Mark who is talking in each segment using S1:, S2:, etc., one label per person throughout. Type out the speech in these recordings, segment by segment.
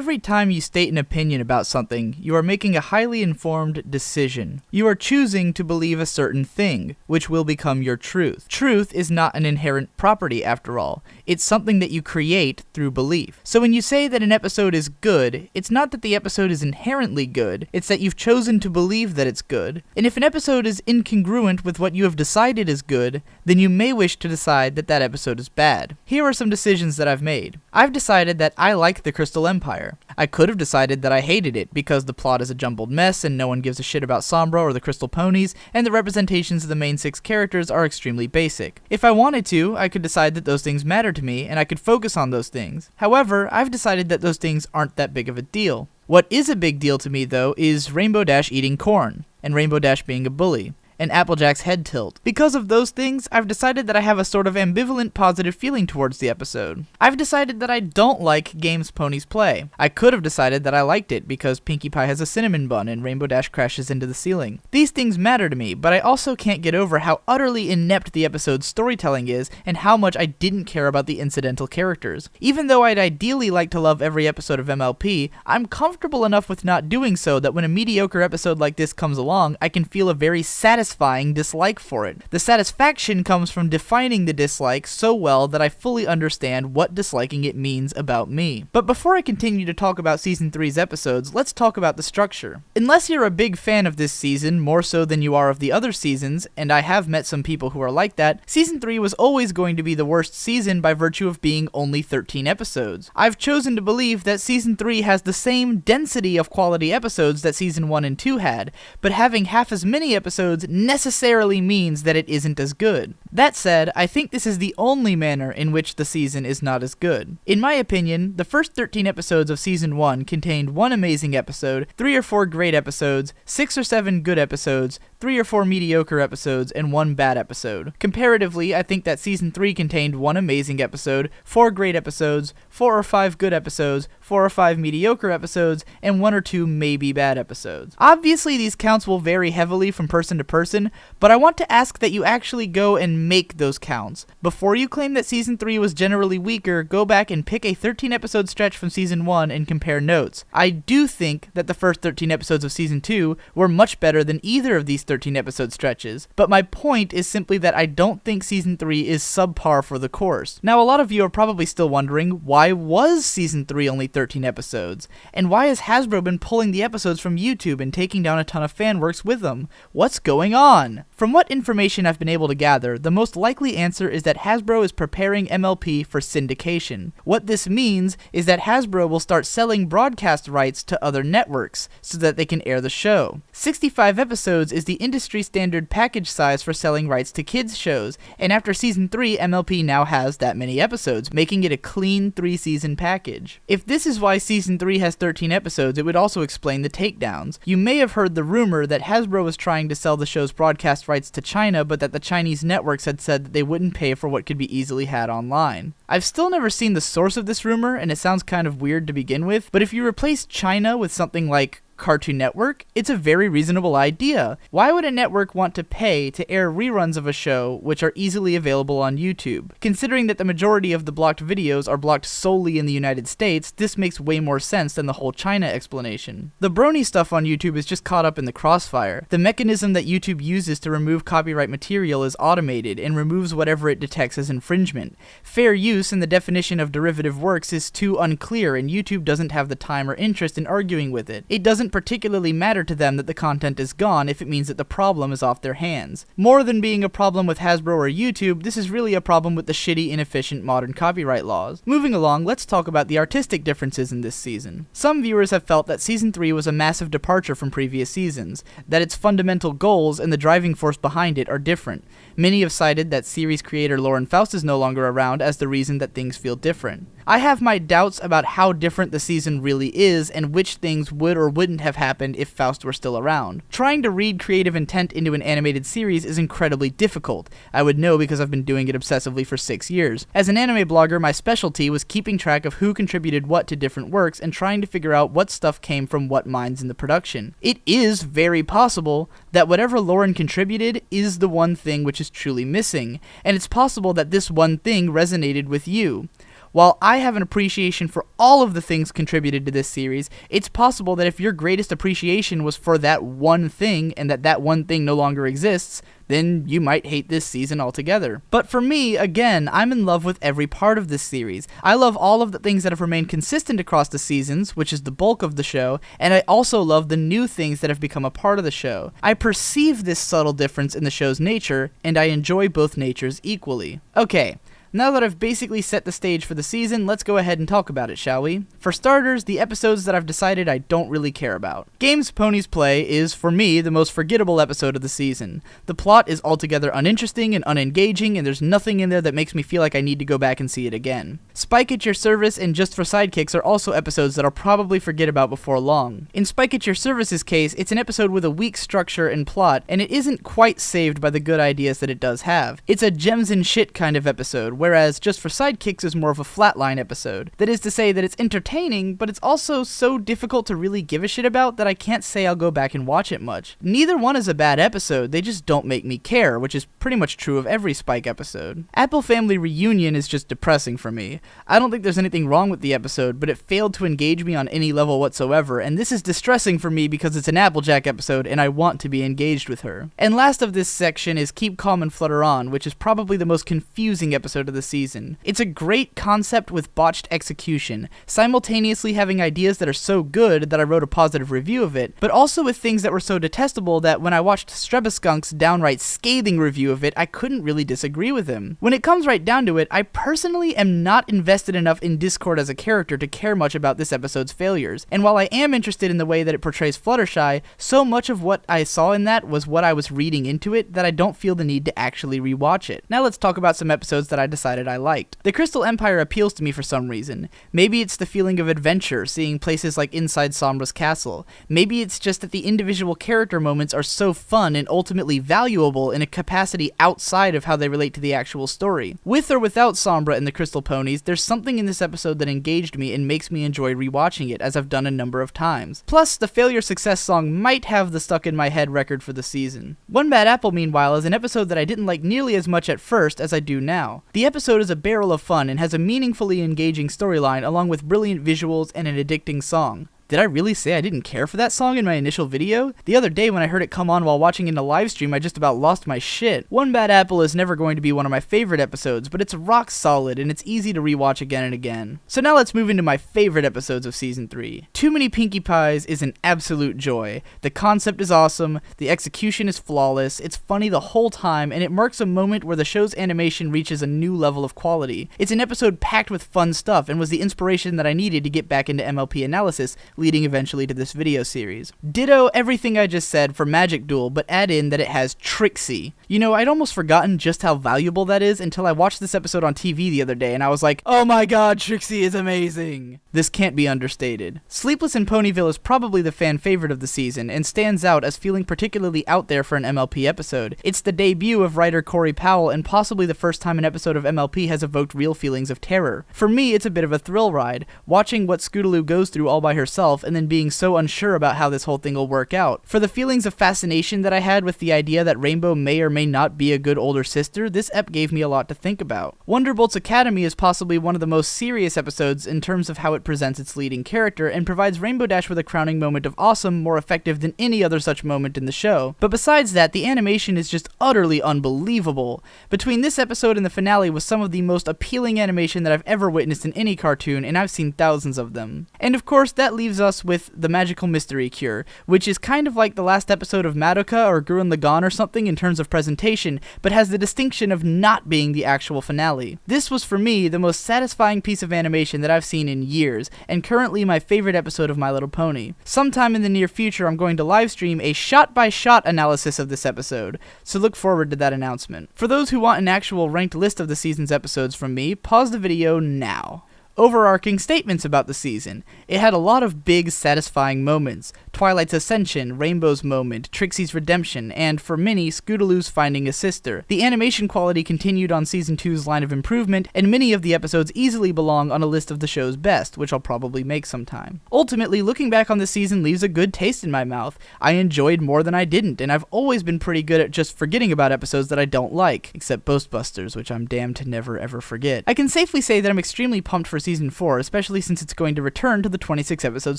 S1: Every time you state an opinion about something, you are making a highly informed decision. You are choosing to believe a certain thing, which will become your truth. Truth is not an inherent property, after all. It's something that you create through belief. So when you say that an episode is good, it's not that the episode is inherently good, it's that you've chosen to believe that it's good. And if an episode is incongruent with what you have decided is good, then you may wish to decide that that episode is bad. Here are some decisions that I've made. I've decided that I like the Crystal Empire. I could have decided that I hated it because the plot is a jumbled mess and no one gives a shit about Sombra or the Crystal Ponies, and the representations of the main 6 characters are extremely basic. If I wanted to, I could decide that those things matter to me and I could focus on those things. However, I've decided that those things aren't that big of a deal. What is a big deal to me, though, is Rainbow Dash eating corn, and Rainbow Dash being a bully, and Applejack's head tilt. Because of those things, I've decided that I have a sort of ambivalent positive feeling towards the episode. I've decided that I don't like games ponies play. I could have decided that I liked it because Pinkie Pie has a cinnamon bun and Rainbow Dash crashes into the ceiling. These things matter to me, but I also can't get over how utterly inept the episode's storytelling is and how much I didn't care about the incidental characters. Even though I'd ideally like to love every episode of MLP, I'm comfortable enough with not doing so that when a mediocre episode like this comes along, I can feel a very satisfying dislike for it. The satisfaction comes from defining the dislike so well that I fully understand what disliking it means about me. But before I continue to talk about Season 3's episodes, let's talk about the structure. Unless you're a big fan of this season, more so than you are of the other seasons, and I have met some people who are like that, Season 3 was always going to be the worst season by virtue of being only 13 episodes. I've chosen to believe that Season 3 has the same density of quality episodes that Season 1 and 2 had, but having half as many episodes necessarily means that it isn't as good. That said, I think this is the only manner in which the season is not as good. In my opinion, the first 13 episodes of Season 1 contained one amazing episode, 3 or 4 great episodes, 6 or 7 good episodes, 3 or 4 mediocre episodes, and 1 bad episode. Comparatively, I think that Season 3 contained 1 amazing episode, 4 great episodes, 4 or 5 good episodes, 4 or 5 mediocre episodes, and 1 or 2 maybe bad episodes. Obviously, these counts will vary heavily from person to person, but I want to ask that you actually go and make those counts. Before you claim that Season 3 was generally weaker, go back and pick a 13 episode stretch from Season 1 and compare notes. I do think that the first 13 episodes of Season 2 were much better than either of these 13 episode stretches, but my point is simply that I don't think Season 3 is subpar for the course. Now, a lot of you are probably still wondering, why was Season 3 only 13 episodes? And why has Hasbro been pulling the episodes from YouTube and taking down a ton of fan works with them? What's going on? From what information I've been able to gather, the most likely answer is that Hasbro is preparing MLP for syndication. What this means is that Hasbro will start selling broadcast rights to other networks so that they can air the show. 65 episodes is the industry standard package size for selling rights to kids shows, and after Season 3, MLP now has that many episodes, making it a clean 3-season package. If this is why Season 3 has 13 episodes, it would also explain the takedowns. You may have heard the rumor that Hasbro was trying to sell the show's broadcast rights to China, but that the Chinese networks had said that they wouldn't pay for what could be easily had online. I've still never seen the source of this rumor, and it sounds kind of weird to begin with, but if you replace China with something like Cartoon Network, it's a very reasonable idea. Why would a network want to pay to air reruns of a show which are easily available on YouTube? Considering that the majority of the blocked videos are blocked solely in the United States, this makes way more sense than the whole China explanation. The brony stuff on YouTube is just caught up in the crossfire. The mechanism that YouTube uses to remove copyright material is automated and removes whatever it detects as infringement. Fair use and the definition of derivative works is too unclear, and YouTube doesn't have the time or interest in arguing with it. It doesn't particularly matter to them that the content is gone if it means that the problem is off their hands. More than being a problem with Hasbro or YouTube, this is really a problem with the shitty, inefficient modern copyright laws. Moving along, let's talk about the artistic differences in this season. Some viewers have felt that Season 3 was a massive departure from previous seasons, that its fundamental goals and the driving force behind it are different. Many have cited that series creator Lauren Faust is no longer around as the reason that things feel different. I have my doubts about how different the season really is and which things would or wouldn't have happened if Faust were still around. Trying to read creative intent into an animated series is incredibly difficult. I would know because I've been doing it obsessively for 6 years. As an anime blogger, my specialty was keeping track of who contributed what to different works and trying to figure out what stuff came from what minds in the production. It is very possible that whatever Lauren contributed is the one thing which is truly missing, and it's possible that this one thing resonated with you. While I have an appreciation for all of the things contributed to this series, it's possible that if your greatest appreciation was for that one thing and that one thing no longer exists, then you might hate this season altogether. But for me, again, I'm in love with every part of this series. I love all of the things that have remained consistent across the seasons, which is the bulk of the show, and I also love the new things that have become a part of the show. I perceive this subtle difference in the show's nature, and I enjoy both natures equally. Okay. Now that I've basically set the stage for the season, let's go ahead and talk about it, shall we? For starters, the episodes that I've decided I don't really care about. Games Ponies Play is, for me, the most forgettable episode of the season. The plot is altogether uninteresting and unengaging, and there's nothing in there that makes me feel like I need to go back and see it again. Spike at Your Service and Just for Sidekicks are also episodes that I'll probably forget about before long. In Spike at Your Service's case, it's an episode with a weak structure and plot, and it isn't quite saved by the good ideas that it does have. It's a gems and shit kind of episode, whereas Just for Sidekicks is more of a flatline episode. That is to say that it's entertaining, but it's also so difficult to really give a shit about that I can't say I'll go back and watch it much. Neither one is a bad episode, they just don't make me care, which is pretty much true of every Spike episode. Apple Family Reunion is just depressing for me. I don't think there's anything wrong with the episode, but it failed to engage me on any level whatsoever, and this is distressing for me because it's an Applejack episode and I want to be engaged with her. And last of this section is Keep Calm and Flutter On, which is probably the most confusing episode of the season. It's a great concept with botched execution, simultaneously having ideas that are so good that I wrote a positive review of it, but also with things that were so detestable that when I watched Strebaskunk's downright scathing review of it, I couldn't really disagree with him. When it comes right down to it, I personally am not invested enough in Discord as a character to care much about this episode's failures, and while I am interested in the way that it portrays Fluttershy, so much of what I saw in that was what I was reading into it that I don't feel the need to actually rewatch it. Now let's talk about some episodes that I decided I liked. The Crystal Empire appeals to me for some reason. Maybe it's the feeling of adventure, seeing places like inside Sombra's castle. Maybe it's just that the individual character moments are so fun and ultimately valuable in a capacity outside of how they relate to the actual story. With or without Sombra and the Crystal Ponies, there's something in this episode that engaged me and makes me enjoy rewatching it, as I've done a number of times. Plus, the Failure Success song might have the stuck in my head record for the season. One Bad Apple, meanwhile, is an episode that I didn't like nearly as much at first as I do now. The episode is a barrel of fun and has a meaningfully engaging storyline along with brilliant visuals and an addicting song. Did I really say I didn't care for that song in my initial video? The other day when I heard it come on while watching in a live stream, I just about lost my shit. One Bad Apple is never going to be one of my favorite episodes, but it's rock solid and it's easy to rewatch again and again. So now let's move into my favorite episodes of Season 3. Too Many Pinkie Pies is an absolute joy. The concept is awesome, the execution is flawless, it's funny the whole time, and it marks a moment where the show's animation reaches a new level of quality. It's an episode packed with fun stuff and was the inspiration that I needed to get back into MLP analysis, leading eventually to this video series. Ditto everything I just said for Magic Duel, but add in that it has Trixie. You know, I'd almost forgotten just how valuable that is until I watched this episode on TV the other day and I was like, oh my god, Trixie is amazing. This can't be understated. Sleepless in Ponyville is probably the fan favorite of the season and stands out as feeling particularly out there for an MLP episode. It's the debut of writer Corey Powell and possibly the first time an episode of MLP has evoked real feelings of terror. For me, it's a bit of a thrill ride, watching what Scootaloo goes through all by herself and then being so unsure about how this whole thing will work out. For the feelings of fascination that I had with the idea that Rainbow may or may not be a good older sister, this ep gave me a lot to think about. Wonderbolt's Academy is possibly one of the most serious episodes in terms of how it presents its leading character and provides Rainbow Dash with a crowning moment of awesome more effective than any other such moment in the show. But besides that, the animation is just utterly unbelievable. Between this episode and the finale was some of the most appealing animation that I've ever witnessed in any cartoon, and I've seen thousands of them. And of course, that leaves us with the Magical Mystery Cure, which is kind of like the last episode of Madoka or Gurren Lagann or something in terms of presentation, but has the distinction of not being the actual finale. This was for me the most satisfying piece of animation that I've seen in years, and currently my favorite episode of My Little Pony. Sometime in the near future I'm going to livestream a shot-by-shot analysis of this episode, so look forward to that announcement. For those who want an actual ranked list of the season's episodes from me, pause the video now. overarching statements about the season. It had a lot of big, satisfying moments. Twilight's ascension, Rainbow's moment, Trixie's redemption, and, for Minnie, Scootaloo's finding a sister. The animation quality continued on Season 2's line of improvement, and many of the episodes easily belong on a list of the show's best, which I'll probably make sometime. Ultimately, looking back on this season leaves a good taste in my mouth. I enjoyed more than I didn't, and I've always been pretty good at just forgetting about episodes that I don't like, except Ghostbusters, which I'm damned to never ever forget. I can safely say that I'm extremely pumped for Season 4, especially since it's going to return to the 26 episode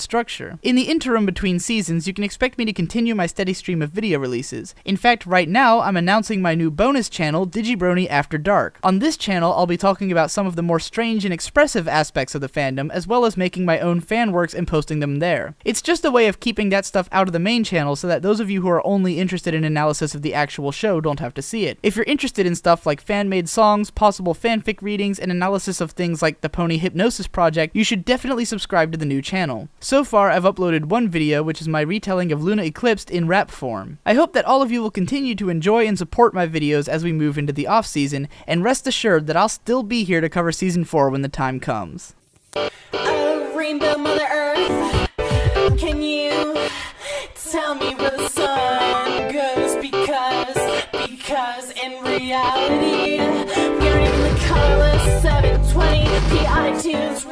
S1: structure. In the interim between seasons, you can expect me to continue my steady stream of video releases. In fact, right now, I'm announcing my new bonus channel, Digibrony After Dark. On this channel, I'll be talking about some of the more strange and expressive aspects of the fandom, as well as making my own fan works and posting them there. It's just a way of keeping that stuff out of the main channel so that those of you who are only interested in analysis of the actual show don't have to see it. If you're interested in stuff like fan-made songs, possible fanfic readings, and analysis of things like the Pony Hypnosis Project, you should definitely subscribe to the new channel. So far, I've uploaded one video, which is my retelling of Luna Eclipsed in rap form. I hope that all of you will continue to enjoy and support my videos as we move into the off-season, and rest assured that I'll still be here to cover Season 4 when the time comes.
S2: Oh, Rainbow Mother Earth, can you tell me where the sun goes? Because in reality, we aren't even the colorless 720p iTunes